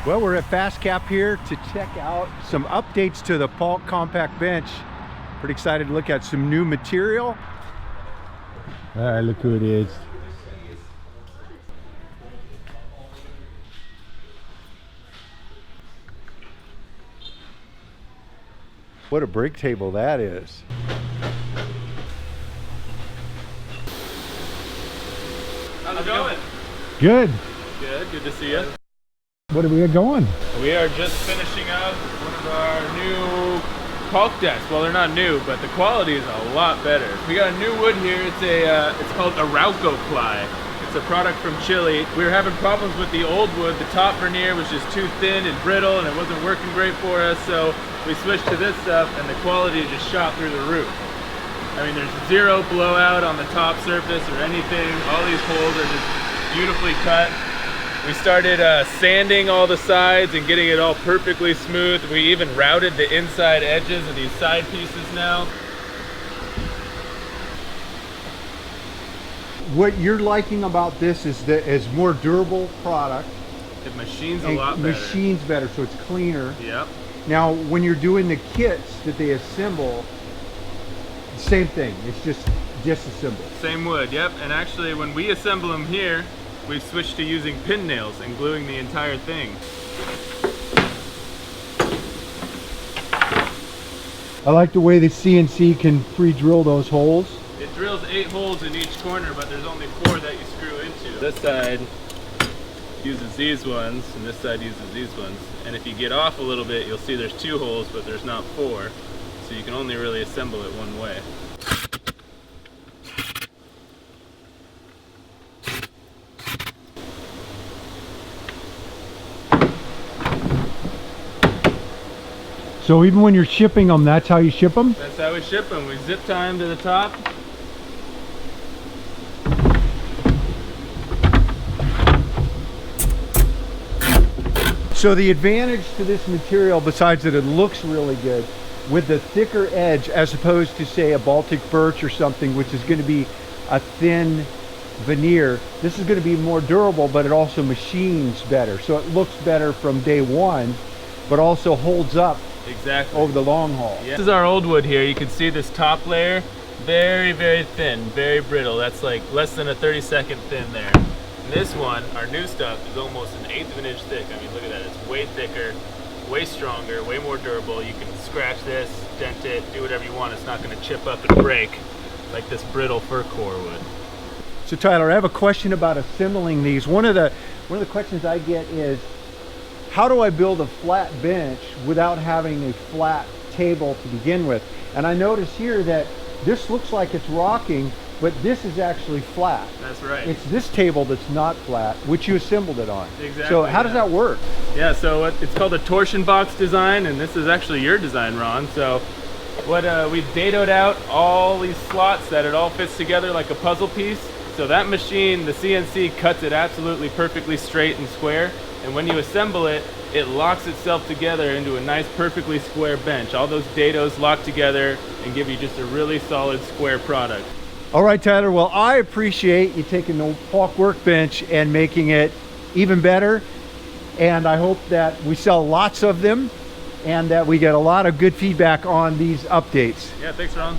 Well, we're at Fastcap here to check out some updates to the Paulk compact bench. Pretty excited to look at some new material. All right, look who it is. What a break table that is. How's it going? Good. Good to see you. What are we going? We are just finishing up one of our new Paulk desks. Well, they're not new, but the quality is a lot better. We got a new wood here. It's called AraucoPly. It's a product from Chile. We were having problems with the old wood. The top veneer was just too thin and brittle, and it wasn't working great for us. So we switched to this stuff, and the quality just shot through the roof. I mean, there's zero blowout on the top surface or anything. All these holes are just beautifully cut. We started sanding all the sides and getting it all perfectly smooth. We even routed the inside edges of these side pieces now. What you're liking about this is that it's more durable product. It machines a lot better. Machines better, so it's cleaner. Yep. Now, when you're doing the kits that they assemble, same thing. It's just assembled. Same wood, yep. And actually, when we assemble them here, we've switched to using pin nails and gluing the entire thing. I like the way the CNC can pre-drill those holes. It drills 8 holes in each corner, but there's only 4 that you screw into. This side uses these ones, and this side uses these ones. And if you get off a little bit, you'll see there's 2 holes, but there's not 4. So you can only really assemble it one way. So even when you're shipping them, that's how you ship them? That's how we ship them. We zip tie them to the top. So the advantage to this material, besides that it looks really good, with the thicker edge as opposed to, say, a Baltic birch or something, which is going to be a thin veneer, this is going to be more durable, but it also machines better. So it looks better from day one, but also holds up exactly over the long haul. Yeah. This is our old wood here. You can see this top layer, very, very thin, very brittle. That's like less than a 32nd thin there. And this one, our new stuff, is almost an 1/8 of an inch thick. I mean, look at that. It's way thicker, way stronger, way more durable. You can scratch this, dent it, do whatever you want. It's not going to chip up and break like this brittle fir core would. So Tyler, I have a question about assembling these. One of the questions I get is, how do I build a flat bench without having a flat table to begin with? And I notice here that this looks like it's rocking, but this is actually flat. That's right. It's this table that's not flat, which you assembled it on. Exactly. So how does that work? Yeah, so it's called a torsion box design, and this is actually your design, Ron. So what we've datoed out all these slots that it all fits together like a puzzle piece. So that machine, the CNC, cuts it absolutely perfectly straight and square. And when you assemble it, it locks itself together into a nice, perfectly square bench. All those dados lock together and give you just a really solid square product. All right, Tyler. Well, I appreciate you taking the Paulk Workbench and making it even better. And I hope that we sell lots of them and that we get a lot of good feedback on these updates. Yeah, thanks, Ron.